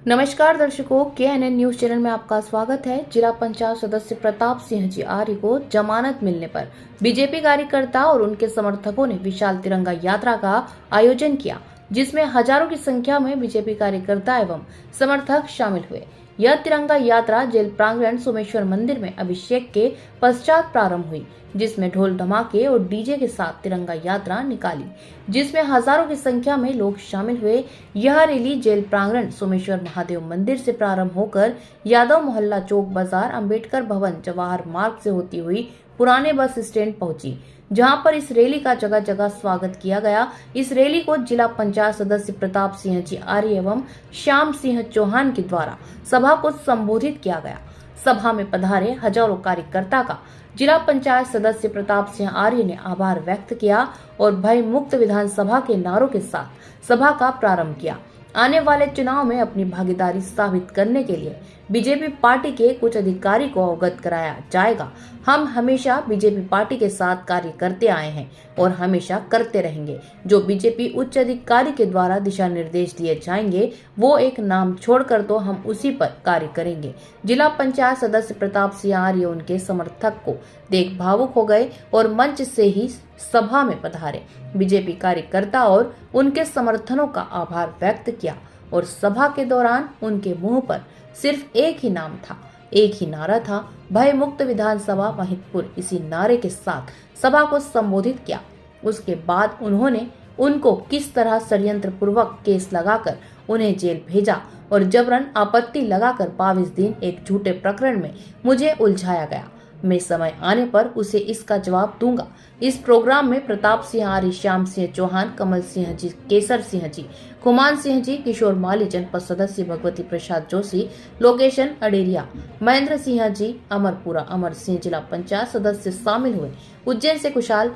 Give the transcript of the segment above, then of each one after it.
नमस्कार दर्शकों, KNN news channel में आपका स्वागत है। जिला पंचायत सदस्य प्रताप सिंह जी आर्य को जमानत मिलने पर बीजेपी कार्यकर्ता और उनके समर्थकों ने विशाल तिरंगा यात्रा का आयोजन किया, जिसमें हजारों की संख्या में बीजेपी कार्यकर्ता एवं समर्थक शामिल हुए। यह तिरंगा यात्रा जेल प्रांगण सोमेश्वर मंदिर में अभिषेक के पश्चात प्रारंभ हुई, जिसमें ढोल धमाके और डीजे के साथ तिरंगा यात्रा निकाली, जिसमें हजारों की संख्या में लोग शामिल हुए। यह रैली जेल प्रांगण सोमेश्वर महादेव मंदिर से प्रारंभ होकर यादव मोहल्ला चौक बाजार अंबेडकर भवन जवाहर मार्ग से होती हुई पुराने बस स्टैंड पहुंची, जहां पर इस रैली का जगह जगह स्वागत किया गया। इस रैली को जिला पंचायत सदस्य प्रताप सिंह जी आर्य एवं श्याम सिंह चौहान के द्वारा सभा को संबोधित किया गया। सभा में पधारे हजारों कार्यकर्ता का जिला पंचायत सदस्य प्रताप सिंह आर्य ने आभार व्यक्त किया और भय मुक्त विधानसभा के नारों के साथ सभा का प्रारंभ किया। आने वाले चुनाव में अपनी भागीदारी साबित करने के लिए बीजेपी पार्टी के कुछ अधिकारी को अवगत कराया जाएगा। हम हमेशा बीजेपी पार्टी के साथ कार्य करते आए हैं और हमेशा करते रहेंगे। जो बीजेपी उच्च अधिकारी के द्वारा दिशा निर्देश दिए जाएंगे, वो एक नाम छोड़कर तो हम उसी पर कार्य करेंगे। जिला पंचायत सदस्य प्रताप सिंह आर्य उनके समर्थक को देख भावुक हो गए और मंच से ही सभा में पधारे बीजेपी कार्यकर्ता और उनके समर्थनों का आभार व्यक्त किया और सभा के दौरान उनके मुंह पर सिर्फ एक ही नाम था, एक ही नारा था, भय मुक्त विधानसभा महिदपुर। इसी नारे के साथ सभा को संबोधित किया। उसके बाद उन्होंने उनको किस तरह षड्यंत्र पूर्वक केस लगाकर उन्हें जेल भेजा और जबरन आपत्ति लगाकर 22 दिन एक झूठे प्रकरण में मुझे उलझाया गया। मैं समय आने पर उसे इसका जवाब दूंगा। इस प्रोग्राम में प्रताप सिंह आर्य, श्याम सिंह चौहान, कमल सिंह जी, केसर सिंह जी, कुमान सिंह जी, किशोर माली, जनपद सदस्य भगवती प्रसाद जोशी, लोकेशन अडेरिया, महेंद्र सिंह जी, अमरपुरा, अमर सिंह, जिला पंचायत सदस्य शामिल हुए। उज्जैन से कुशाल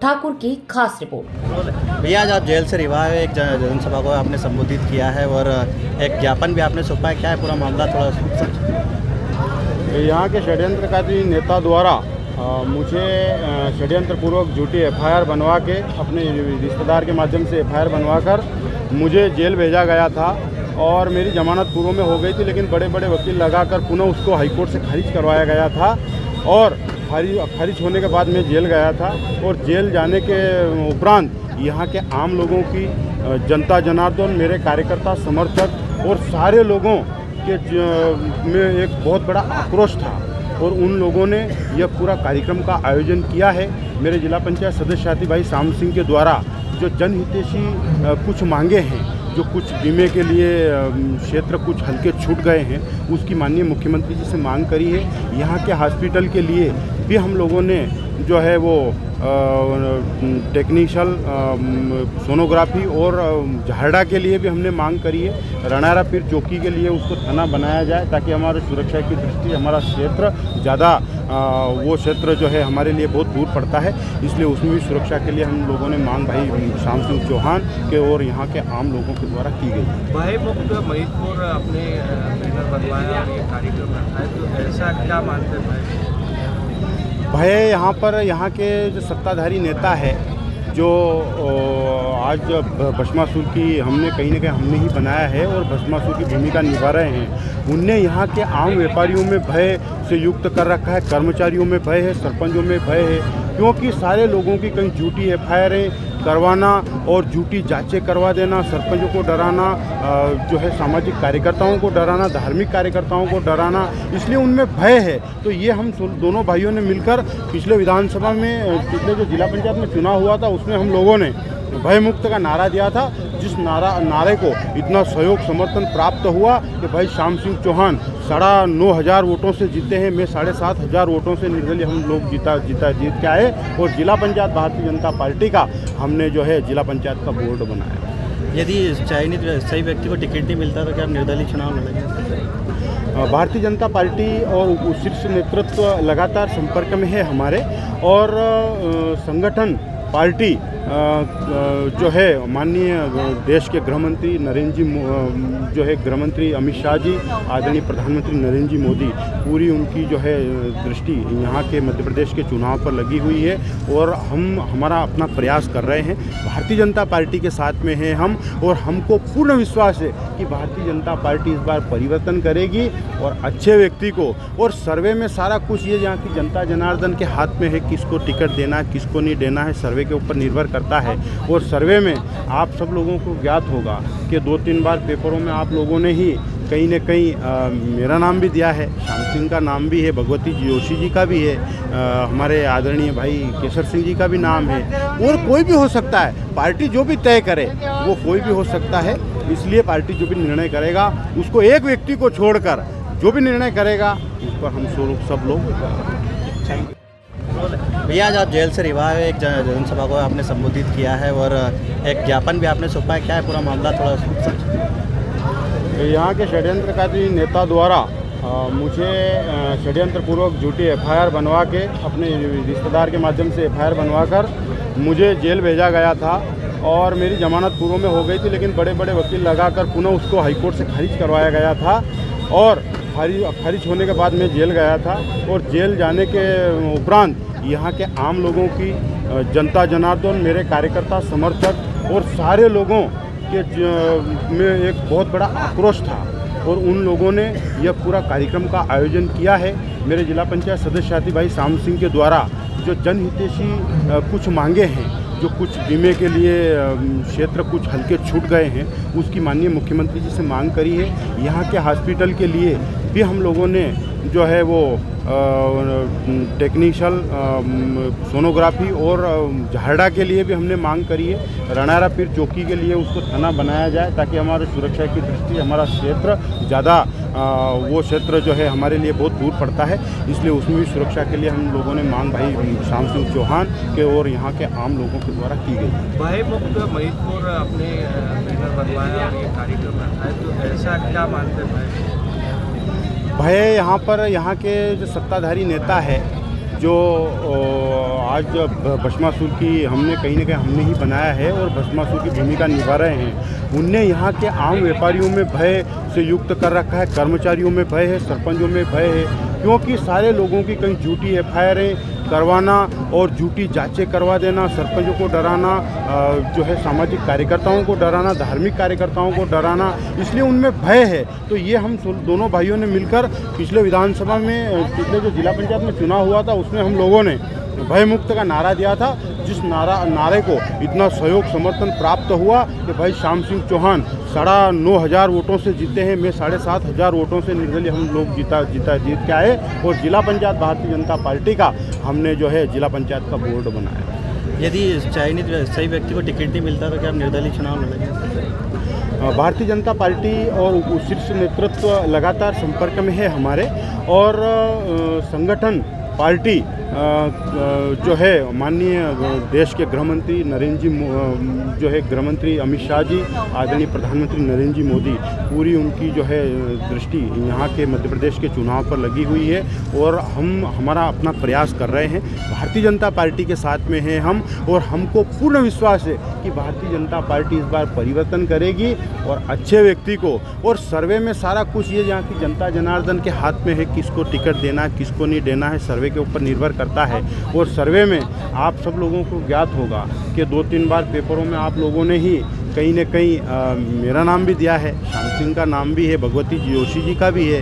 ठाकुर की खास रिपोर्ट। भैया, आज आप जेल से रिहा हुए एक जनसभा को आपने संबोधित किया है और एक ज्ञापन भी आपने सौंपा है। क्या है पूरा मामला, थोड़ा यहाँ के षड्यंत्रकारी नेता द्वारा मुझे षड्यंत्रपूर्वक झूठी FIR बनवा के अपने रिश्तेदार के माध्यम से FIR बनवाकर मुझे जेल भेजा गया था और मेरी जमानत पूर्व में हो गई थी, लेकिन बड़े बड़े वकील लगाकर पुनः उसको हाईकोर्ट से खारिज करवाया गया था और खारिज होने के बाद मैं जेल गया था। और जेल जाने के उपरांत यहाँ के आम लोगों की, जनता जनार्दन, मेरे कार्यकर्ता, समर्थक और सारे लोगों में एक बहुत बड़ा आक्रोश था और उन लोगों ने यह पूरा कार्यक्रम का आयोजन किया है। मेरे जिला पंचायत सदस्य साथी भाई श्याम सिंह के द्वारा जो जनहितैषी कुछ मांगे हैं, जो कुछ बीमे के लिए क्षेत्र कुछ हल्के छूट गए हैं, उसकी माननीय मुख्यमंत्री जी से मांग करी है। यहाँ के हॉस्पिटल के लिए भी हम लोगों ने जो है वो टेक्निकल सोनोग्राफी और झारडा के लिए भी हमने मांग करी है। रणारा पीर चौकी के लिए उसको थाना बनाया जाए ताकि हमारे सुरक्षा की दृष्टि हमारा क्षेत्र ज़्यादा वो क्षेत्र जो है हमारे लिए बहुत दूर पड़ता है, इसलिए उसमें भी सुरक्षा के लिए हम लोगों ने मांग भाई श्याम सिंह चौहान के और यहाँ के आम लोगों के द्वारा की गई। भय मुक्त महिदपुर अपने बैनर बनवाया और ये कार्यक्रम रखा है, तो ऐसा क्या मानते हैं भय? यहाँ पर यहाँ के जो सत्ताधारी नेता है, जो आज भस्मासुर की हमने कहीं ना कहीं हमने ही बनाया है और भस्मासुर की भूमिका निभा रहे हैं, उनने यहाँ के आम व्यापारियों में भय से युक्त कर रखा है। कर्मचारियों में भय है, सरपंचों में भय है, क्योंकि सारे लोगों की कहीं झूठी FIR करवाना और झूठी जांचें करवा देना, सरपंचों को डराना, जो है सामाजिक कार्यकर्ताओं को डराना, धार्मिक कार्यकर्ताओं को डराना, इसलिए उनमें भय है। तो ये हम दोनों भाइयों ने मिलकर पिछले विधानसभा में, पिछले जो जिला पंचायत में चुनाव हुआ था, उसमें हम लोगों ने भय मुक्त का नारा दिया था, जिस नारे को इतना सहयोग समर्थन प्राप्त हुआ कि भाई श्याम सिंह चौहान 9,500 वोटों से जीते हैं, मैं 7,500 वोटों से निर्दलीय हम लोग जीत के आए और जिला पंचायत भारतीय जनता पार्टी का हमने जो है जिला पंचायत का बोर्ड बनाया। यदि सही व्यक्ति को टिकट नहीं मिलता तो क्या आप निर्दलीय चुनाव लड़ेंगे? भारतीय जनता पार्टी और शीर्ष नेतृत्व लगातार संपर्क में है हमारे, और संगठन पार्टी जो है माननीय देश के गृह मंत्री नरेंद्र जी जो है गृह मंत्री अमित शाह जी, आदरणीय प्रधानमंत्री नरेंद्र जी मोदी, पूरी उनकी जो है दृष्टि यहाँ के मध्य प्रदेश के चुनाव पर लगी हुई है और हम हमारा अपना प्रयास कर रहे हैं। भारतीय जनता पार्टी के साथ में हैं हम और हमको पूर्ण विश्वास है कि भारतीय जनता पार्टी इस बार परिवर्तन करेगी और अच्छे व्यक्ति को, और सर्वे में सारा कुछ ये यहाँ की जनता जनार्दन के हाथ में है, किसको टिकट देना है किसको नहीं देना है सर्वे के ऊपर निर्भर करता है। और सर्वे में आप सब लोगों को ज्ञात होगा कि 2-3 बार पेपरों में आप लोगों ने ही कहीं न कहीं मेरा नाम भी दिया है, श्याम सिंह का नाम भी है, भगवती जोशी जी का भी है, हमारे आदरणीय भाई केसर सिंह जी का भी नाम है, और कोई भी हो सकता है। पार्टी जो भी तय करे वो कोई भी हो सकता है, इसलिए पार्टी जो भी निर्णय करेगा उसको एक व्यक्ति को छोड़कर जो भी निर्णय करेगा उस पर हम सब लोग। भैया आज आप जेल से रिहा हुए, एक जनसभा को आपने संबोधित किया है और एक ज्ञापन भी आपने सौंपा है, क्या है पूरा मामला थोड़ा? यहाँ के षड्यंत्रकारी नेता द्वारा मुझे षड्यंत्रपूर्वक झूठी FIR बनवा के अपने रिश्तेदार के माध्यम से FIR बनवाकर मुझे जेल भेजा गया था और मेरी जमानत पूर्व में हो गई थी, लेकिन बड़े बड़े वकील लगाकर पुनः उसको हाईकोर्ट से खारिज करवाया गया था और खारिज होने के बाद मैं जेल गया था। और जेल जाने के उपरांत यहाँ के आम लोगों की, जनता जनार्दन, मेरे कार्यकर्ता, समर्थक और सारे लोगों के में एक बहुत बड़ा आक्रोश था और उन लोगों ने यह पूरा कार्यक्रम का आयोजन किया है। मेरे जिला पंचायत सदस्य भाई श्याम सिंह के द्वारा जो जनहितैषी कुछ मांगे हैं, जो कुछ बीमे के लिए क्षेत्र कुछ हल्के छूट गए हैं, उसकी माननीय मुख्यमंत्री जी से मांग करी है। यहाँ के हॉस्पिटल के लिए भी हम लोगों ने जो है वो टेक्निकल सोनोग्राफी और झारडा के लिए भी हमने मांग करी है। रणारा पीर चौकी के लिए उसको थाना बनाया जाए ताकि हमारे सुरक्षा की दृष्टि हमारा क्षेत्र ज़्यादा वो क्षेत्र जो है हमारे लिए बहुत दूर पड़ता है, इसलिए उसमें भी सुरक्षा के लिए हम लोगों ने मांग भाई श्याम सिंह चौहान के और यहाँ के आम लोगों के द्वारा की गई। भाई मुक्त महीदपुर अपने बैनर बनवाया और ये कार्यक्रम रखा है, तो ऐसा क्या मानते हैं भाई? यहाँ पर यहाँ के जो सत्ताधारी नेता है, जो आज भस्मासुर की हमने कहीं न कहीं हमने ही बनाया है और भस्मासुर की भूमिका निभा रहे हैं, उनने यहाँ के आम व्यापारियों में भय से युक्त कर रखा है, कर्मचारियों में भय है, सरपंचों में भय है, क्योंकि सारे लोगों की कहीं झूठी FIR करवाना और झूठी जांचें करवा देना, सरपंचों को डराना, जो है सामाजिक कार्यकर्ताओं को डराना, धार्मिक कार्यकर्ताओं को डराना, इसलिए उनमें भय है। तो ये हम दोनों भाइयों ने मिलकर पिछले विधानसभा में, पिछले जो जिला पंचायत में चुनाव हुआ था उसमें हम लोगों ने भय मुक्त का नारा दिया था, जिस नारे को इतना सहयोग समर्थन प्राप्त हुआ कि भाई श्याम सिंह चौहान 9,500 वोटों से जीते हैं, मैं 7,500 वोटों से निर्दलीय हम लोग जीत के आए और जिला पंचायत भारतीय जनता पार्टी का हमने जो है जिला पंचायत का बोर्ड बनाया। यदि चयनित सही व्यक्ति को टिकट नहीं मिलता तो क्या आप निर्दलीय चुनाव लड़ेंगे? भारतीय जनता पार्टी और शीर्ष नेतृत्व लगातार संपर्क में है हमारे, और संगठन पार्टी जो है माननीय देश के गृह मंत्री नरेंद्र जी जो है गृह मंत्री अमित शाह जी, आदरणीय प्रधानमंत्री नरेंद्र जी मोदी, पूरी उनकी जो है दृष्टि यहाँ के मध्य प्रदेश के चुनाव पर लगी हुई है और हम हमारा अपना प्रयास कर रहे हैं। भारतीय जनता पार्टी के साथ में हैं हम और हमको पूर्ण विश्वास है कि भारतीय जनता पार्टी इस बार परिवर्तन करेगी और अच्छे व्यक्ति को, और सर्वे में सारा कुछ ये यहाँ की जनता जनार्दन के हाथ में है, किसको टिकट देना है किसको नहीं देना है सर्वे के ऊपर निर्भर करता है। और सर्वे में आप सब लोगों को ज्ञात होगा कि 2-3 बार पेपरों में आप लोगों ने ही कहीं न कहीं मेरा नाम भी दिया है, श्याम सिंह का नाम भी है, भगवती जोशी जी का भी है,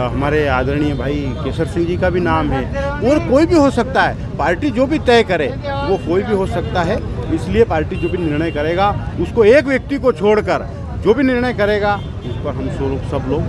हमारे आदरणीय भाई केसर सिंह जी का भी नाम है, और कोई भी हो सकता है। पार्टी जो भी तय करे वो कोई भी हो सकता है, इसलिए पार्टी जो भी निर्णय करेगा उसको एक व्यक्ति को छोड़कर जो भी निर्णय करेगा उस पर हम सब लोग।